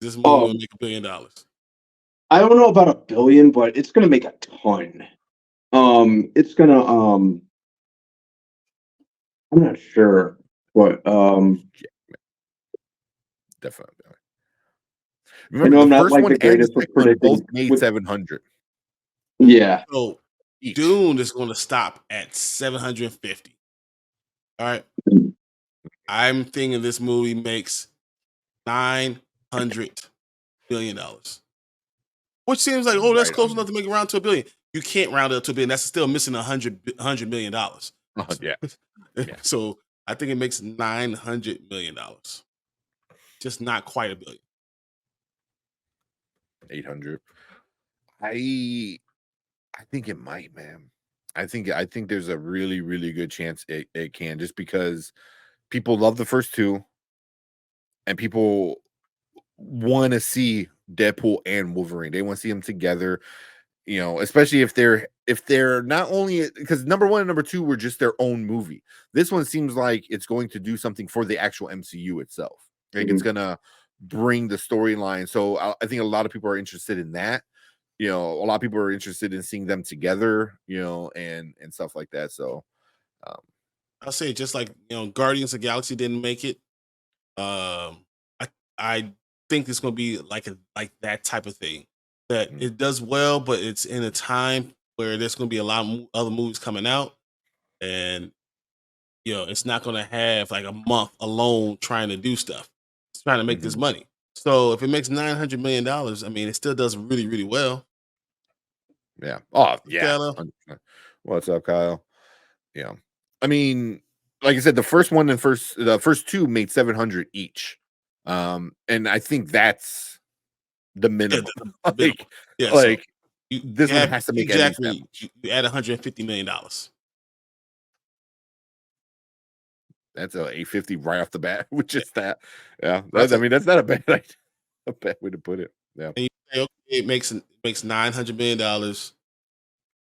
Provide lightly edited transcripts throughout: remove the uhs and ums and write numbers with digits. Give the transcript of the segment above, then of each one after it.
This movie gonna Um, make $1 billion. I don't know about a billion, but it's gonna make a ton. It's gonna I'm not sure, but Yeah, definitely. I Remember, know the I'm not first like one the and the greatest with second one both predicting. made With 700 yeah, So each. Dune is gonna stop at 750. All right. I'm thinking this movie makes $900 million. Which seems like, oh, that's Right close on. enough to make it round to a billion. You can't round it up to a billion. That's still missing $100 million. Yeah. Yeah. So I think it makes $900 million. Just not quite a billion. 800. I think it might, man. I think there's a really, really good chance it can, just because people love the first two and people want to see Deadpool and Wolverine. They want to see them together, especially if they're not only, because number one and number two were just their own movie. This one seems like it's going to do something for the actual MCU itself. Like, it's Mhm. gonna bring the storyline. So I think a lot of people are interested in that. A lot of people are interested in seeing them together, and stuff like that. So um, I'll say just like Guardians of the Galaxy didn't make it. I think it's gonna be like that type of thing. That mm, it does well, but it's in a time where there's gonna be a lot of other movies coming out, and it's not gonna have like a month alone trying to do stuff. It's trying to make this mhm. money. So if it makes $900 million, I mean, it still does really, really well. Yeah. Oh, yeah. Kayla. 100%. What's up, Kyle? Yeah. I mean, like I said, the first two made 700 each. And I think that's the Yeah, minimum. the minimum. like, Yeah, so like you this one have has to make at least that exactly much. you add $150 million. That's a 850 right off the bat, which is that. Yeah. That's I it. mean, that's not a bad idea, a bad way to put it. Yeah. And you say, okay, it makes $900 million,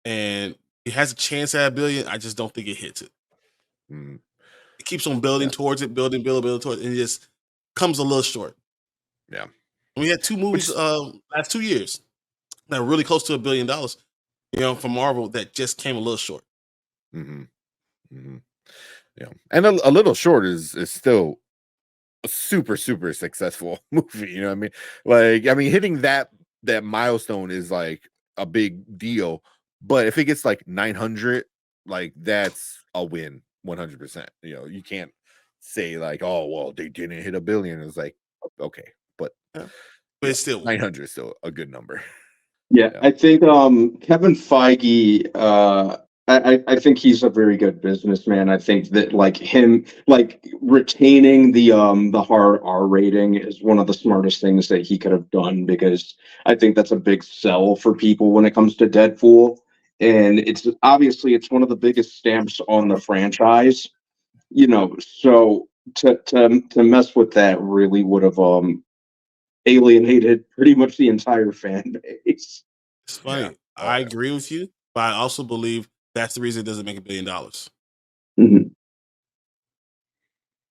and it has a chance at a billion. I just don't think it hits it. Mhm. It keeps on building Yeah. towards it, building towards it, and it just comes a little short. Yeah. We had two movies Which last 2 years that were really close to $1 billion, from Marvel that just came a little short. mhm, mhm. Yeah. And a little short is still a super, super successful movie. You know what I mean? Like, I mean, hitting that milestone is like a big deal. But if it gets like 900, like, that's a win 100%. You can't say like, oh, well, they didn't hit a billion. It's like, okay, but Yeah. But it's still 900 is still a good number. yeah. Yeah. I think Kevin Feige. I think he's a very good businessman. I think that like him like retaining the hard R rating is one of the smartest things that he could have done, because I think that's a big sell for people when it comes to Deadpool. And it's one of the biggest stamps on the franchise, so to mess with that really would have alienated pretty much the entire fan base. It's Yeah. funny. Oh, I yeah. agree with you, but I also believe that's the reason it doesn't make $1 billion. Mhm.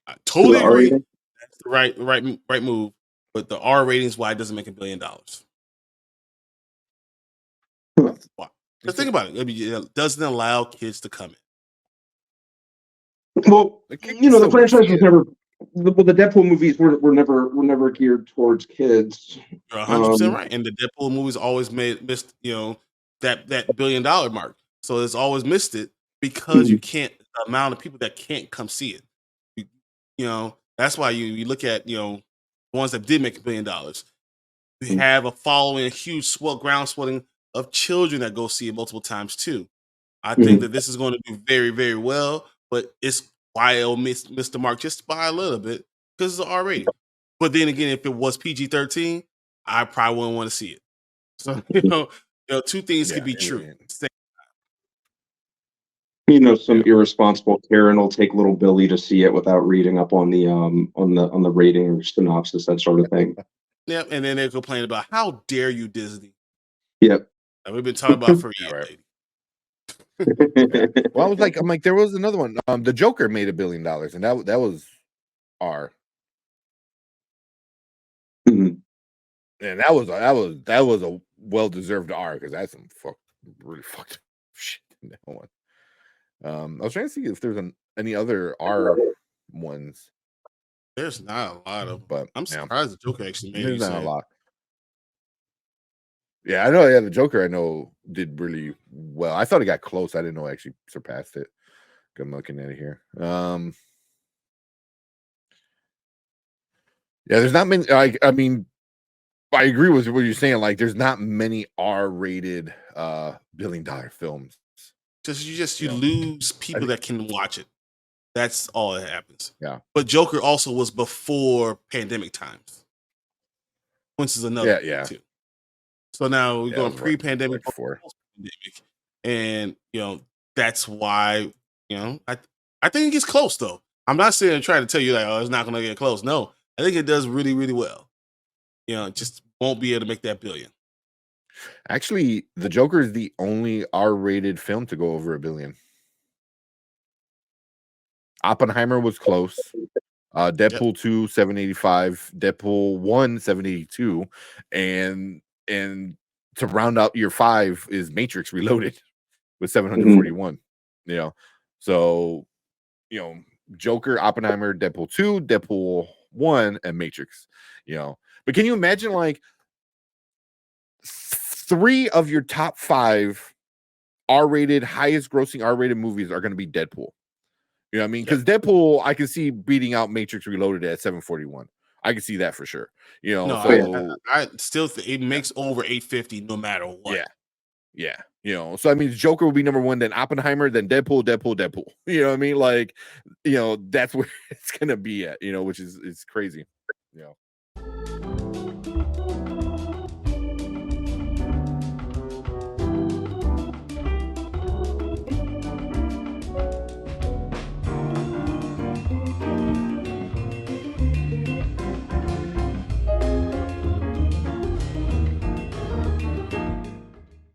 I For the totally R agree. rating. That's the right move. But the R rating is why it doesn't make $1 billion. Well, Why? Because it's a, think about it. I mean, it doesn't allow kids to come in. Well, the kid can the still go see franchise was it. never. The Deadpool movies were never geared towards kids. You're 100% Um, right. And the Deadpool movies always missed that $1 billion mark. So it's always missed it because you mhm, can't the amount of people that can't come see it. You, that's why you look at the ones that did make $1 billion. You mhm, have a following, a huge groundswelling of children that go see it multiple times too. I think mhm. that this is going to do very, very well, but it's why it'll miss the mark just by a little bit because it's R rated. But then again, if it was PG-13, I probably wouldn't want to see it. So two things could Yeah. be true. Some Yeah. irresponsible Karen will take little Billy to see it without reading up on the rating or synopsis, that sort of thing. Yep, and then they complain about how dare you, Disney. Yep. And we've been talking about for Yeah. years, Right. lady. Yeah. Well, I'm like, there was another one. The Joker made $1 billion, and that was R. Mhm. And that was a well deserved R because that's some really fucked shit in that one. I was trying to see if there's any other R ones, There's not a lot of them. but I'm surprised the Joker actually made there's you not a say. lot. Yeah, I know. Yeah, the Joker I know did really well. I thought it got close. I didn't know it actually surpassed it. I'm looking at it here. Yeah, there's not many. I mean, I agree with what you're saying. Like, there's not many R-rated billion-dollar films. You lose people that can watch it. That's all that happens. Yeah. But Joker also was before pandemic times, which is another thing too. So now we're going pre-pandemic, post-pandemic, and that's why I think it gets close though. I'm not saying trying to tell you that it's not going to get close. No, I think it does really, really well. Just won't be able to make that billion. Actually, the Joker is the only R-rated film to go over $1 billion. Oppenheimer was close. Deadpool 2, 785, Deadpool 1, 782, and to round out year 5 is Matrix Reloaded with 741. So Joker, Oppenheimer, Deadpool 2, Deadpool 1, and Matrix. But can you imagine like 3 of your top 5 R-rated, highest grossing R-rated movies are going to be Deadpool? You know what I mean? Because Deadpool, I can see beating out Matrix Reloaded at 741. I can see that for sure. I still think it makes over 850 no matter what. Yeah. So I mean, Joker will be number 1, then Oppenheimer, then Deadpool. You know what I mean? Like, that's where it's gonna be at. Which is crazy.